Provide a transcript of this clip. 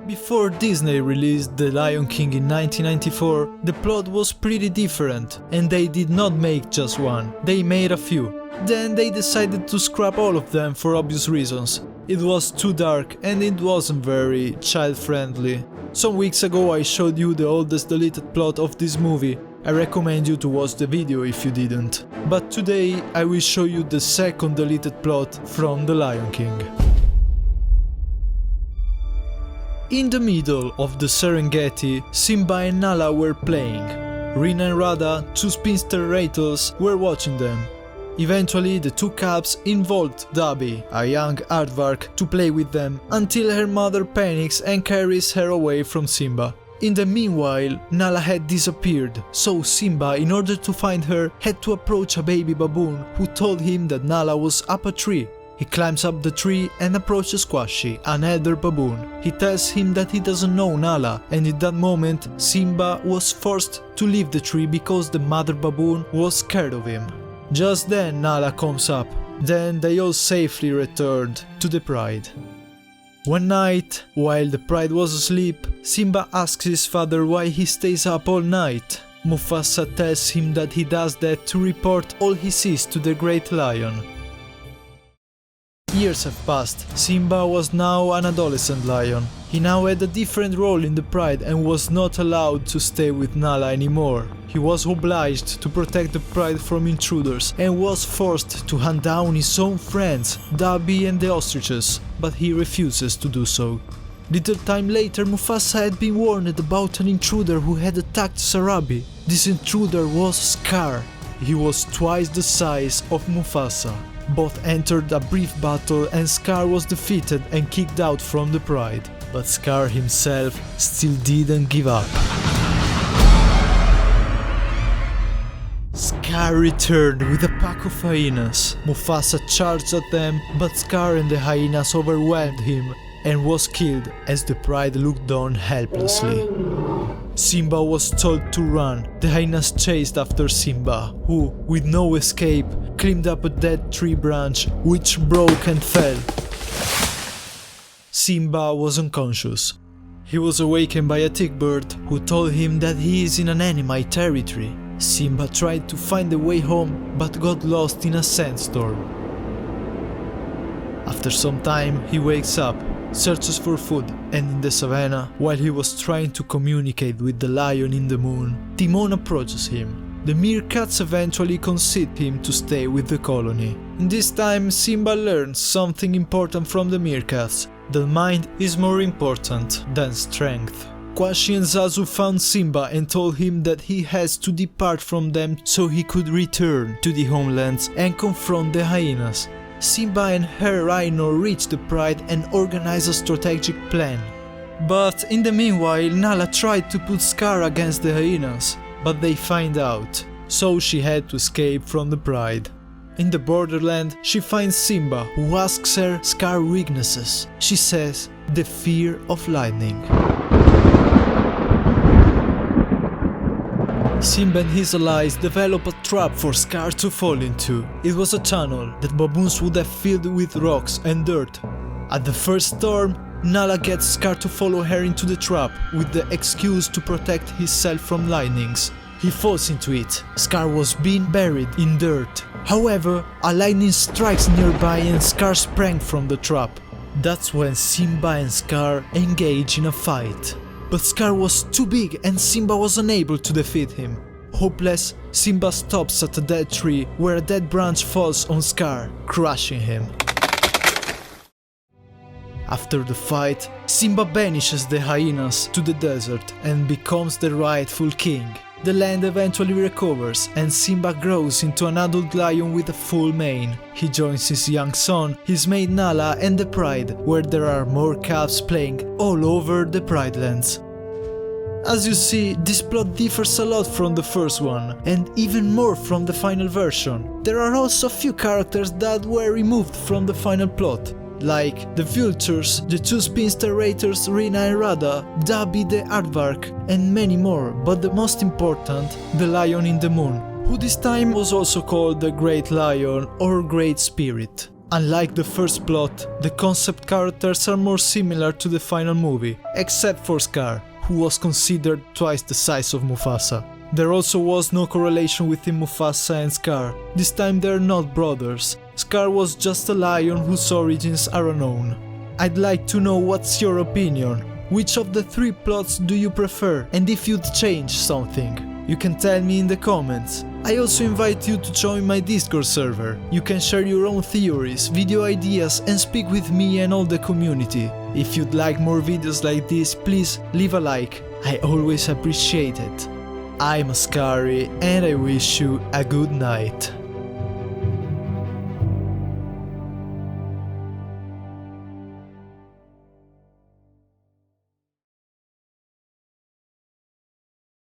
Before Disney released The Lion King in 1994, the plot was pretty different, and they did not make just one, they made a few. Then they decided to scrap all of them for obvious reasons. It was too dark and it wasn't very child-friendly. Some weeks ago I showed you the oldest deleted plot of this movie. I recommend you to watch the video if you didn't. But today I will show you the second deleted plot from The Lion King. In the middle of the Serengeti, Simba and Nala were playing. Rina and Radha, two spinster rattlers, were watching them. Eventually, the two cubs involved Dabi, a young aardvark, to play with them, until her mother panics and carries her away from Simba. In the meanwhile, Nala had disappeared, so Simba, in order to find her, had to approach a baby baboon who told him that Nala was up a tree. He climbs up the tree and approaches Squashy, an elder baboon. He tells him that he doesn't know Nala, and in that moment, Simba was forced to leave the tree because the mother baboon was scared of him. Just then Nala comes up. Then they all safely returned to the pride. One night, while the pride was asleep, Simba asks his father why he stays up all night. Mufasa tells him that he does that to report all he sees to the great lion. Years have passed. Simba was now an adolescent lion. He now had a different role in the pride and was not allowed to stay with Nala anymore. He was obliged to protect the pride from intruders and was forced to hunt down his own friends, Dabi and the ostriches, but he refuses to do so. Little time later, Mufasa had been warned about an intruder who had attacked Sarabi. This intruder was Scar. He was twice the size of Mufasa. Both entered a brief battle and Scar was defeated and kicked out from the pride. But Scar himself still didn't give up. Scar returned with a pack of hyenas. Mufasa charged at them, but Scar and the hyenas overwhelmed him and was killed as the pride looked on helplessly. Simba was told to run. The hyenas chased after Simba, who, with no escape, climbed up a dead tree branch, which broke and fell. Simba was unconscious. He was awakened by a tick bird, who told him that he is in an enemy territory. Simba tried to find a way home, but got lost in a sandstorm. After some time, he wakes up, searches for food, and in the savannah, while he was trying to communicate with the lion in the moon, Timon approaches him. The meerkats eventually concede him to stay with the colony. In this time, Simba learns something important from the meerkats, that mind is more important than strength. Squashy and Zazu found Simba and told him that he has to depart from them so he could return to the homelands and confront the hyenas. Simba and her rhino reach the pride and organize a strategic plan. But in the meanwhile, Nala tried to put Scar against the hyenas, but they find out, so she had to escape from the pride. In the borderland, she finds Simba, who asks her Scar's weaknesses. She says, the fear of lightning. Simba and his allies develop a trap for Scar to fall into. It was a tunnel that baboons would have filled with rocks and dirt. At the first storm, Nala gets Scar to follow her into the trap with the excuse to protect himself from lightnings. He falls into it. Scar was being buried in dirt. However, a lightning strikes nearby and Scar sprang from the trap. That's when Simba and Scar engage in a fight. But Scar was too big and Simba was unable to defeat him. Hopeless, Simba stops at a dead tree where a dead branch falls on Scar, crushing him. After the fight, Simba banishes the hyenas to the desert and becomes the rightful king. The land eventually recovers and Simba grows into an adult lion with a full mane. He joins his young son, his mate Nala and the pride, where there are more cubs playing all over the pride lands. As you see, this plot differs a lot from the first one, and even more from the final version. There are also a few characters that were removed from the final plot, like the vultures, the two spinster raiders Rina and Radha, Dabi the aardvark, and many more, but the most important, the lion in the moon, who this time was also called the Great Lion or Great Spirit. Unlike the first plot, the concept characters are more similar to the final movie, except for Scar, who was considered twice the size of Mufasa. There also was no correlation within Mufasa and Scar. This time they're not brothers. Scar was just a lion whose origins are unknown. I'd like to know what's your opinion. Which of the three plots do you prefer, and if you'd change something? You can tell me in the comments. I also invite you to join my Discord server. You can share your own theories, video ideas and speak with me and all the community. If you'd like more videos like this, please leave a like. I always appreciate it. I'm Ascari and I wish you a good night.